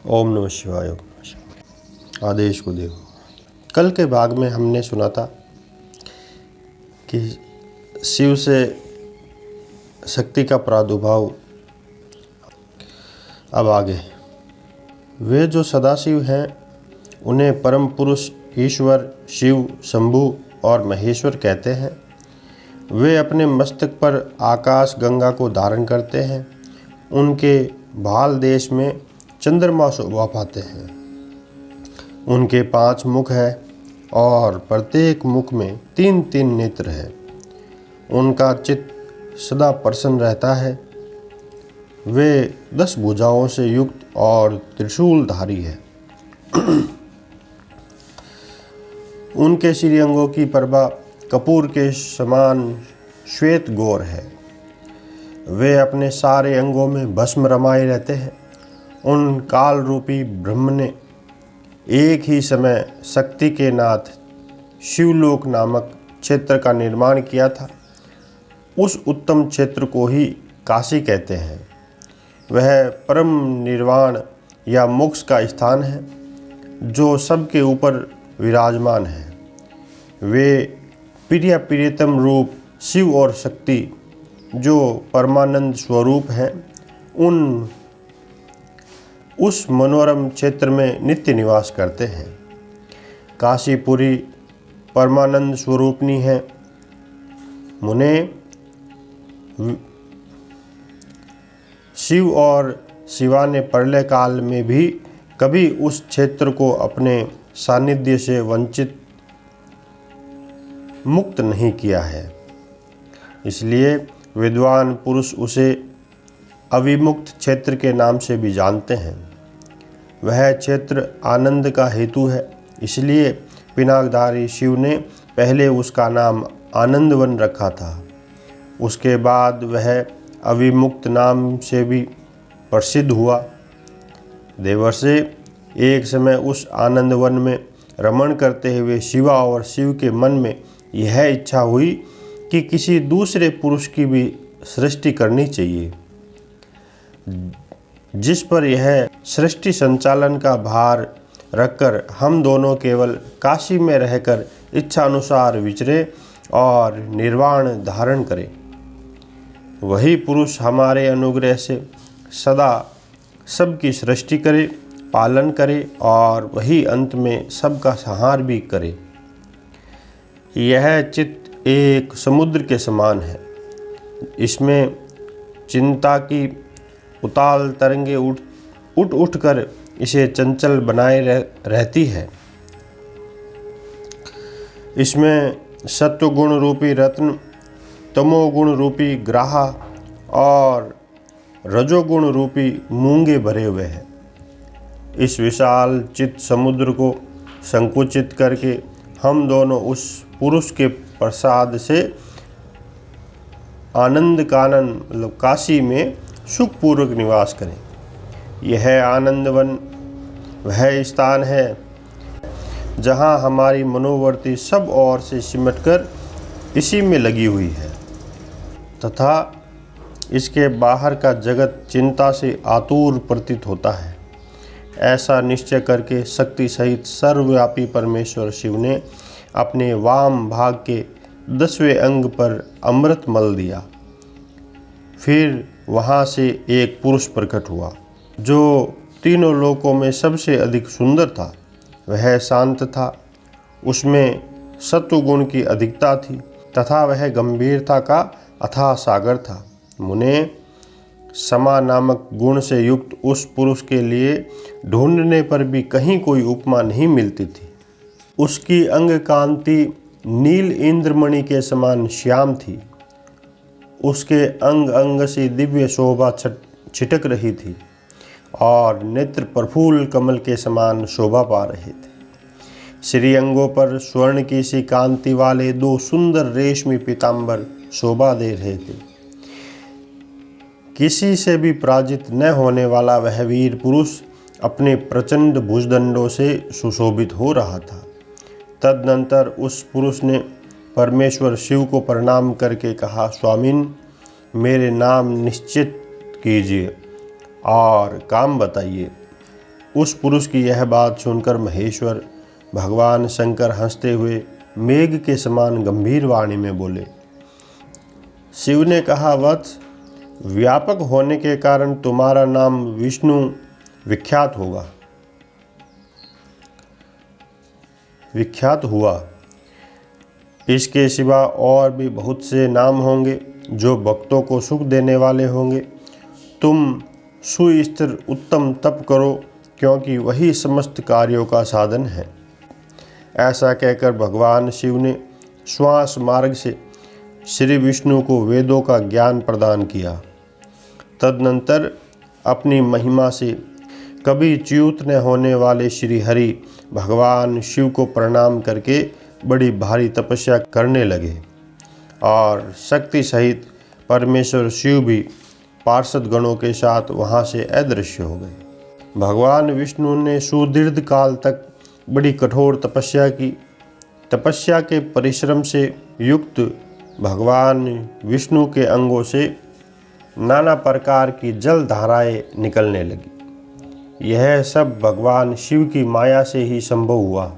ओम नमः शिवाय। ओम नमः शिवाय। आदेश को देखो। कल के भाग में हमने सुना था कि शिव से शक्ति का प्रादुर्भाव। अब आगे वे जो सदाशिव हैं उन्हें परम पुरुष ईश्वर शिव शंभु और महेश्वर कहते हैं। वे अपने मस्तक पर आकाश गंगा को धारण करते हैं। उनके भाल देश में चंद्रमा शोभा पाते हैं। उनके 5 मुख हैं और प्रत्येक मुख में 3-3 नेत्र हैं। उनका चित्त सदा प्रसन्न रहता है। वे 10 भुजाओं से युक्त और त्रिशूलधारी है। उनके श्रीअंगों की प्रभा कपूर के समान श्वेत गौर है। वे अपने सारे अंगों में भस्म रमाए रहते हैं। उन काल रूपी ब्रह्म ने एक ही समय शक्ति के नाथ शिवलोक नामक क्षेत्र का निर्माण किया था। उस उत्तम क्षेत्र को ही काशी कहते हैं। वह परम निर्वाण या मोक्ष का स्थान है जो सबके ऊपर विराजमान है। वे प्रिय प्रियतम रूप शिव और शक्ति जो परमानंद स्वरूप हैं उस मनोरम क्षेत्र में नित्य निवास करते हैं। काशीपुरी परमानंद स्वरूपनी है। मुने शिव और शिवा ने प्रलय काल में भी कभी उस क्षेत्र को अपने सानिध्य से वंचित मुक्त नहीं किया है। इसलिए विद्वान पुरुष उसे अविमुक्त क्षेत्र के नाम से भी जानते हैं। वह क्षेत्र आनंद का हेतु है। इसलिए पिनाकधारी शिव ने पहले उसका नाम आनंदवन रखा था। उसके बाद वह अविमुक्त नाम से भी प्रसिद्ध हुआ। देवर्षि एक समय उस आनंदवन में रमण करते हुए शिवा और शिव के मन में यह इच्छा हुई कि किसी दूसरे पुरुष की भी सृष्टि करनी चाहिए, जिस पर यह सृष्टि संचालन का भार रखकर हम दोनों केवल काशी में रहकर इच्छानुसार विचरे और निर्वाण धारण करें। वही पुरुष हमारे अनुग्रह से सदा सबकी सृष्टि करे, पालन करे और वही अंत में सबका संहार भी करे। यह चित्त एक समुद्र के समान है। इसमें चिंता की उताल तरंगे उठ कर इसे चंचल बनाए रहती है। इसमें सत्वगुण रूपी रत्न, तमोगुण रूपी ग्राहा और रजोगुण रूपी मूंगे भरे हुए हैं। इस विशाल चित्त समुद्र को संकुचित करके हम दोनों उस पुरुष के प्रसाद से आनंद कानन मतलब काशी में सुखपूर्वक निवास करें। यह आनंदवन वह स्थान है जहाँ हमारी मनोवृत्ति सब ओर से सिमटकर इसी में लगी हुई है तथा इसके बाहर का जगत चिंता से आतुर प्रतीत होता है। ऐसा निश्चय करके शक्ति सहित सर्वव्यापी परमेश्वर शिव ने अपने वाम भाग के 10वें अंग पर अमृत मल दिया। फिर वहाँ से एक पुरुष प्रकट हुआ जो तीनों लोकों में सबसे अधिक सुंदर था। वह शांत था, उसमें सत्वगुण की अधिकता थी तथा वह गंभीरता का अथाह सागर था। मुने समा नामक गुण से युक्त उस पुरुष के लिए ढूंढने पर भी कहीं कोई उपमा नहीं मिलती थी। उसकी अंग कांति नील इंद्रमणि के समान श्याम थी। उसके अंग अंग से दिव्य शोभा छिटक रही थी और नेत्र प्रफुल्ल कमल के समान शोभा पा रहे थे। श्रीअंगों पर स्वर्ण की सी कांति वाले 2 सुंदर रेशमी पीतांबर शोभा दे रहे थे। किसी से भी पराजित न होने वाला वह वीर पुरुष अपने प्रचंड भुजदंडों से सुशोभित हो रहा था। तदनंतर उस पुरुष ने परमेश्वर शिव को प्रणाम करके कहा, स्वामिन, मेरे नाम निश्चित कीजिए और काम बताइए। उस पुरुष की यह बात सुनकर महेश्वर भगवान शंकर हंसते हुए मेघ के समान गंभीर वाणी में बोले। शिव ने कहा, वत्स, व्यापक होने के कारण तुम्हारा नाम विष्णु विख्यात हुआ। इसके सिवा और भी बहुत से नाम होंगे जो भक्तों को सुख देने वाले होंगे। तुम सुस्थिर उत्तम तप करो, क्योंकि वही समस्त कार्यों का साधन है। ऐसा कहकर भगवान शिव ने श्वास मार्ग से श्री विष्णु को वेदों का ज्ञान प्रदान किया। तदनंतर अपनी महिमा से कभी च्युत न होने वाले श्री हरि भगवान शिव को प्रणाम करके बड़ी भारी तपस्या करने लगे और शक्ति सहित परमेश्वर शिव भी पार्षद गणों के साथ वहाँ से अदृश्य हो गए। भगवान विष्णु ने सुदीर्घ काल तक बड़ी कठोर तपस्या की। तपस्या के परिश्रम से युक्त भगवान विष्णु के अंगों से नाना प्रकार की जल धाराएं निकलने लगी। यह सब भगवान शिव की माया से ही संभव हुआ।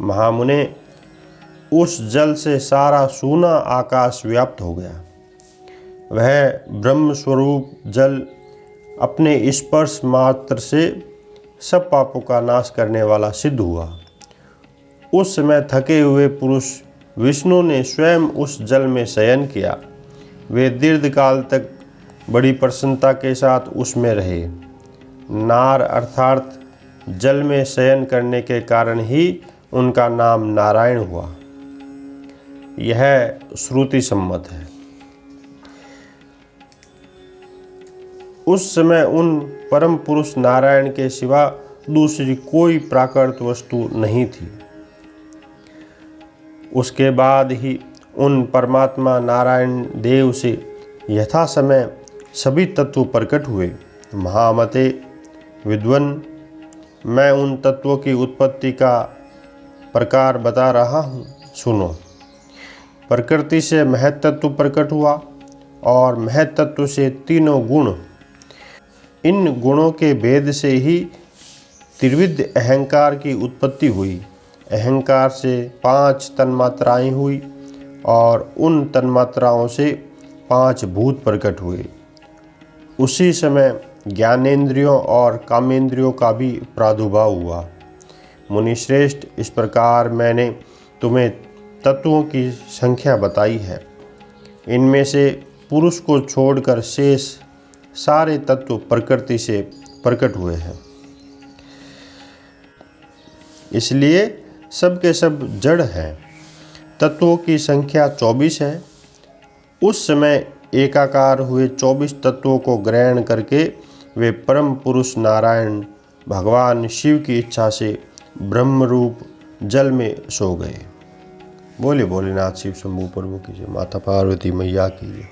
महामुने, उस जल से सारा सूना आकाश व्याप्त हो गया। वह ब्रह्म स्वरूप जल अपने स्पर्श मात्र से सब पापों का नाश करने वाला सिद्ध हुआ। उस समय थके हुए पुरुष विष्णु ने स्वयं उस जल में शयन किया। वे दीर्घ काल तक बड़ी प्रसन्नता के साथ उसमें रहे। नार अर्थात जल में शयन करने के कारण ही उनका नाम नारायण हुआ। यह श्रुति सम्मत है। उस समय उन परम पुरुष नारायण के सिवा दूसरी कोई प्राकृत वस्तु नहीं थी। उसके बाद ही उन परमात्मा नारायण देव से यथा समय सभी तत्व प्रकट हुए। महामते विद्वन, मैं उन तत्वों की उत्पत्ति का प्रकार बता रहा हूँ, सुनो। प्रकृति से महत्तत्व प्रकट हुआ और महत्तत्व से तीनों गुण। इन गुणों के भेद से ही त्रिविध अहंकार की उत्पत्ति हुई। अहंकार से 5 तन्मात्राएं हुई और उन तन्मात्राओं से 5 भूत प्रकट हुए। उसी समय ज्ञानेंद्रियों और कामेंद्रियों का भी प्रादुर्भाव हुआ। मुनिश्रेष्ठ, इस प्रकार मैंने तुम्हें तत्वों की संख्या बताई है। इनमें से पुरुष को छोड़कर शेष सारे तत्व प्रकृति से प्रकट हुए हैं। इसलिए सब के सब जड़ हैं। तत्वों की संख्या 24 है। उस समय एकाकार हुए 24 तत्वों को ग्रहण करके वे परम पुरुष नारायण भगवान शिव की इच्छा से ब्रह्म रूप जल में सो गए। बोले भोलेनाथ शिव शंभू प्रभु की जय। माता पार्वती मैया की जय।